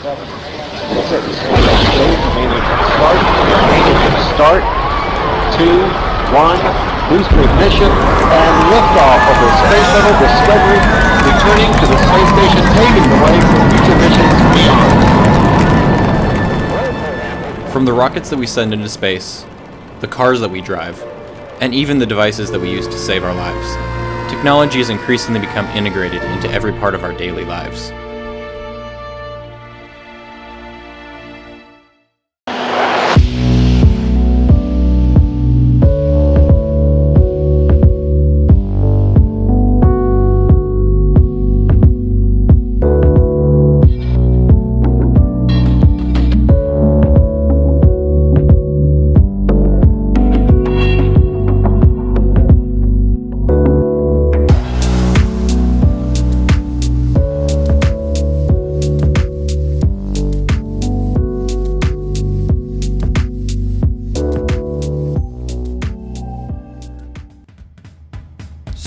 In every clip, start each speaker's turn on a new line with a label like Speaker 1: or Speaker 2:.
Speaker 1: That's it. Start. 2, 1. Booster ignition and liftoff of the Space Shuttle Discovery, returning to the space station, paving the way for future missions beyond.
Speaker 2: From the rockets that we send into space, the cars that we drive, and even the devices that we use to save our lives, technology has increasingly become integrated into every part of our daily lives.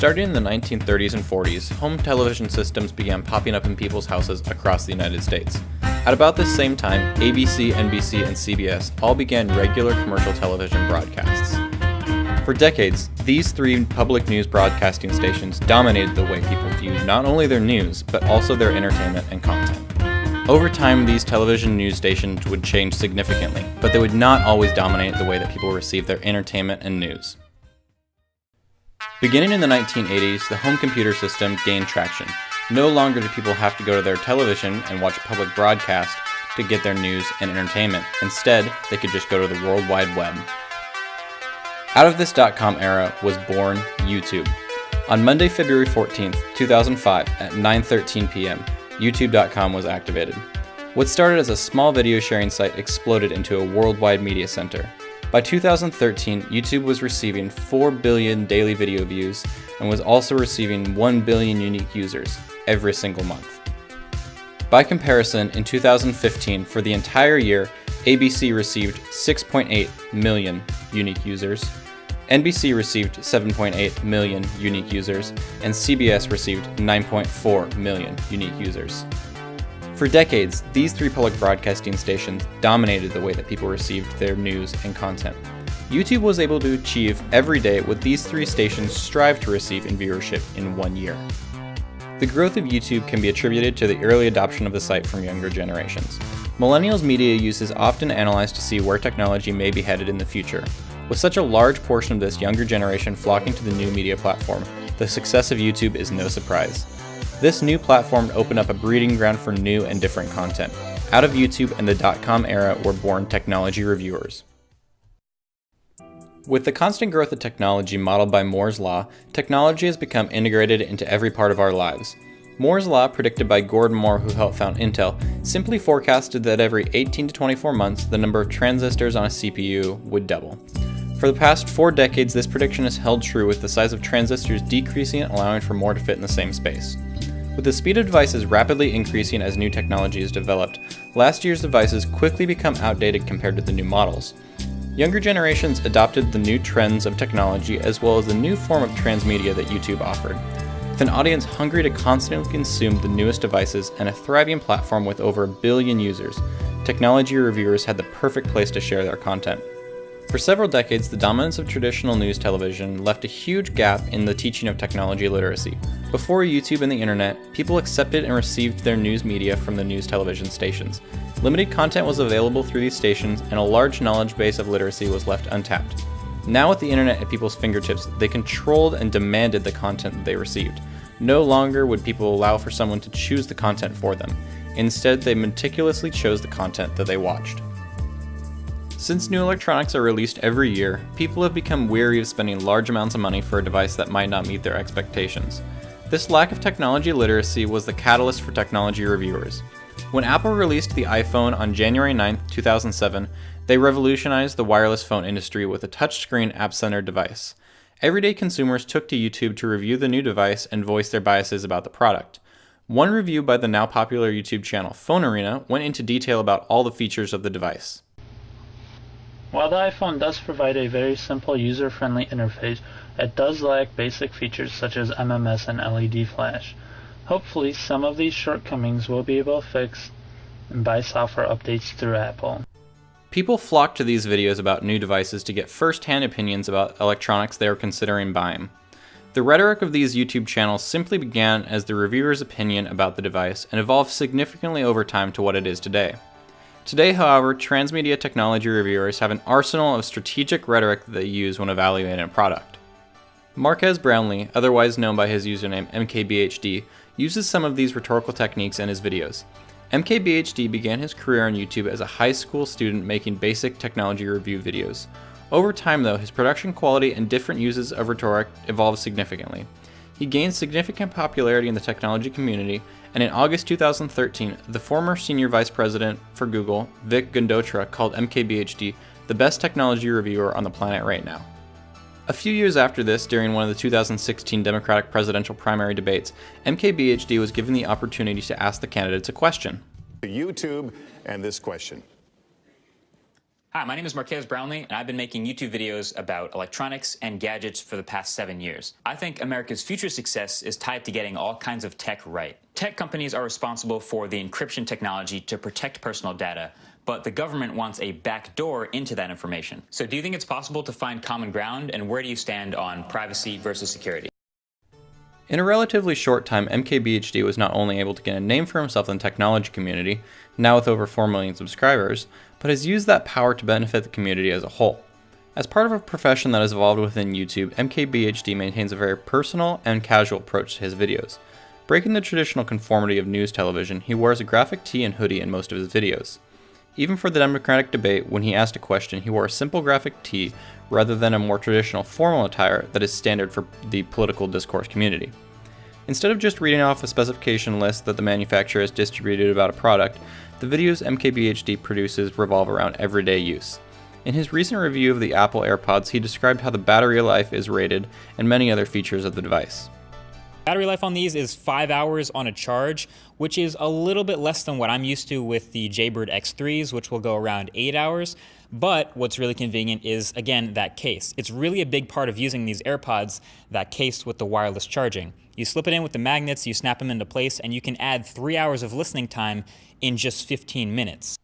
Speaker 2: Starting in the 1930s and 40s, home television systems began popping up in people's houses across the United States. At about this same time, ABC, NBC, and CBS all began regular commercial television broadcasts. For decades, these three public news broadcasting stations dominated the way people viewed not only their news, but also their entertainment and content. Over time, these television news stations would change significantly, but they would not always dominate the way that people received their entertainment and news. Beginning in the 1980s, the home computer system gained traction. No longer do people have to go to their television and watch public broadcast to get their news and entertainment. Instead, they could just go to the World Wide Web. Out of this .com era was born YouTube. On Monday, February 14th, 2005, at 9:13 p.m., YouTube.com was activated. What started as a small video sharing site exploded into a worldwide media center. By 2013, YouTube was receiving 4 billion daily video views and was also receiving 1 billion unique users every single month. By comparison, in 2015, for the entire year, ABC received 6.8 million unique users, NBC received 7.8 million unique users, and CBS received 9.4 million unique users. For decades, these three public broadcasting stations dominated the way that people received their news and content. YouTube was able to achieve every day what these three stations strive to receive in viewership in 1 year. The growth of YouTube can be attributed to the early adoption of the site from younger generations. Millennials' media use is often analyzed to see where technology may be headed in the future. With such a large portion of this younger generation flocking to the new media platform, the success of YouTube is no surprise. This new platform opened up a breeding ground for new and different content. Out of YouTube and the .com era were born technology reviewers. With the constant growth of technology modeled by Moore's Law, technology has become integrated into every part of our lives. Moore's Law, predicted by Gordon Moore, who helped found Intel, simply forecasted that every 18 to 24 months, the number of transistors on a CPU would double. For the past 4 decades, this prediction has held true, with the size of transistors decreasing, allowing for more to fit in the same space. With the speed of devices rapidly increasing as new technology is developed, last year's devices quickly become outdated compared to the new models. Younger generations adopted the new trends of technology as well as the new form of transmedia that YouTube offered. With an audience hungry to constantly consume the newest devices and a thriving platform with over 1 billion users, technology reviewers had the perfect place to share their content. For several decades, the dominance of traditional news television left a huge gap in the teaching of technology literacy. Before YouTube and the internet, people accepted and received their news media from the news television stations. Limited content was available through these stations, and a large knowledge base of literacy was left untapped. Now with the internet at people's fingertips, they controlled and demanded the content that they received. No longer would people allow for someone to choose the content for them. Instead, they meticulously chose the content that they watched. Since new electronics are released every year, people have become weary of spending large amounts of money for a device that might not meet their expectations. This lack of technology literacy was the catalyst for technology reviewers. When Apple released the iPhone on January 9, 2007, they revolutionized the wireless phone industry with a touchscreen app-centered device. Everyday consumers took to YouTube to review the new device and voice their biases about the product. One review by the now popular YouTube channel Phone Arena went into detail about all the features of the device.
Speaker 3: While the iPhone does provide a very simple user-friendly interface, it does lack basic features such as MMS and LED flash. Hopefully, some of these shortcomings will be able to fix and buy software updates through Apple.
Speaker 2: People flock to these videos about new devices to get first-hand opinions about electronics they are considering buying. The rhetoric of these YouTube channels simply began as the reviewer's opinion about the device and evolved significantly over time to what it is today. Today, however, transmedia technology reviewers have an arsenal of strategic rhetoric that they use when evaluating a product. Marques Brownlee, otherwise known by his username MKBHD, uses some of these rhetorical techniques in his videos. MKBHD began his career on YouTube as a high school student making basic technology review videos. Over time though, his production quality and different uses of rhetoric evolved significantly. He gained significant popularity in the technology community, and in August 2013, the former senior vice president for Google, Vic Gundotra, called MKBHD the best technology reviewer on the planet right now. A few years after this, during one of the 2016 Democratic presidential primary debates, MKBHD was given the opportunity to ask the candidates a question.
Speaker 4: YouTube and this question.
Speaker 5: Hi, my name is Marques Brownlee, and I've been making YouTube videos about electronics and gadgets for the past 7 years. I think America's future success is tied to getting all kinds of tech right. Tech companies are responsible for the encryption technology to protect personal data, but the government wants a back door into that information. So do you think it's possible to find common ground, and where do you stand on privacy versus security?
Speaker 2: In a relatively short time, MKBHD was not only able to get a name for himself in the technology community, now with over 4 million subscribers, but has used that power to benefit the community as a whole. As part of a profession that has evolved within YouTube, MKBHD maintains a very personal and casual approach to his videos. Breaking the traditional conformity of news television, he wears a graphic tee and hoodie in most of his videos. Even for the Democratic debate, when he asked a question, he wore a simple graphic tee rather than a more traditional formal attire that is standard for the political discourse community. Instead of just reading off a specification list that the manufacturer has distributed about a product, the videos MKBHD produces revolve around everyday use. In his recent review of the Apple AirPods, he described how the battery life is rated and many other features of the device.
Speaker 6: Battery life on these is 5 hours on a charge, which is a little bit less than what I'm used to with the Jaybird X3s, which will go around 8 hours. But what's really convenient is, again, that case. It's really a big part of using these AirPods, that case with the wireless charging. You slip it in with the magnets, you snap them into place, and you can add 3 hours of listening time in just 15 minutes.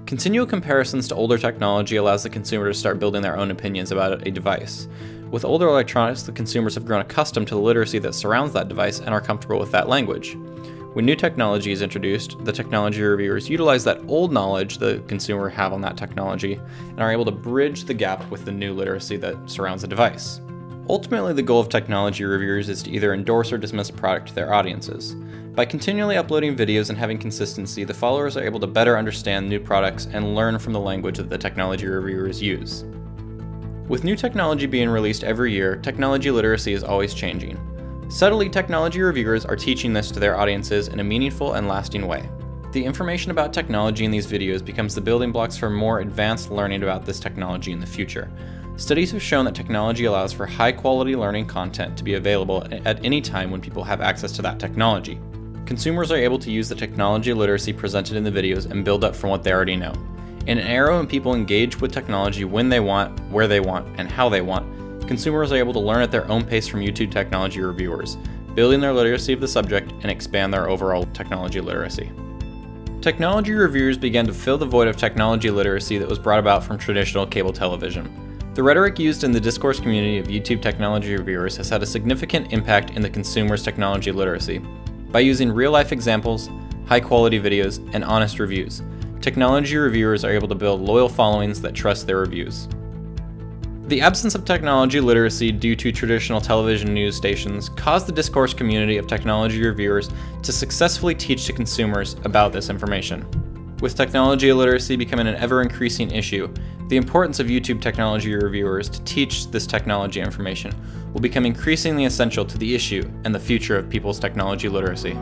Speaker 2: Continual comparisons to older technology allows the consumer to start building their own opinions about a device. With older electronics, the consumers have grown accustomed to the literacy that surrounds that device and are comfortable with that language. When new technology is introduced, the technology reviewers utilize that old knowledge the consumer have on that technology and are able to bridge the gap with the new literacy that surrounds the device. Ultimately, the goal of technology reviewers is to either endorse or dismiss a product to their audiences. By continually uploading videos and having consistency, the followers are able to better understand new products and learn from the language that the technology reviewers use. With new technology being released every year, technology literacy is always changing. Subtly, technology reviewers are teaching this to their audiences in a meaningful and lasting way. The information about technology in these videos becomes the building blocks for more advanced learning about this technology in the future. Studies have shown that technology allows for high-quality learning content to be available at any time when people have access to that technology. Consumers are able to use the technology literacy presented in the videos and build up from what they already know. In an era when people engage with technology when they want, where they want, and how they want, consumers are able to learn at their own pace from YouTube technology reviewers, building their literacy of the subject and expand their overall technology literacy. Technology reviewers began to fill the void of technology literacy that was brought about from traditional cable television. The rhetoric used in the discourse community of YouTube technology reviewers has had a significant impact in the consumer's technology literacy. By using real-life examples, high-quality videos, and honest reviews, technology reviewers are able to build loyal followings that trust their reviews. The absence of technology literacy due to traditional television news stations caused the discourse community of technology reviewers to successfully teach to consumers about this information. With technology literacy becoming an ever-increasing issue, the importance of YouTube technology reviewers to teach this technology information will become increasingly essential to the issue and the future of people's technology literacy.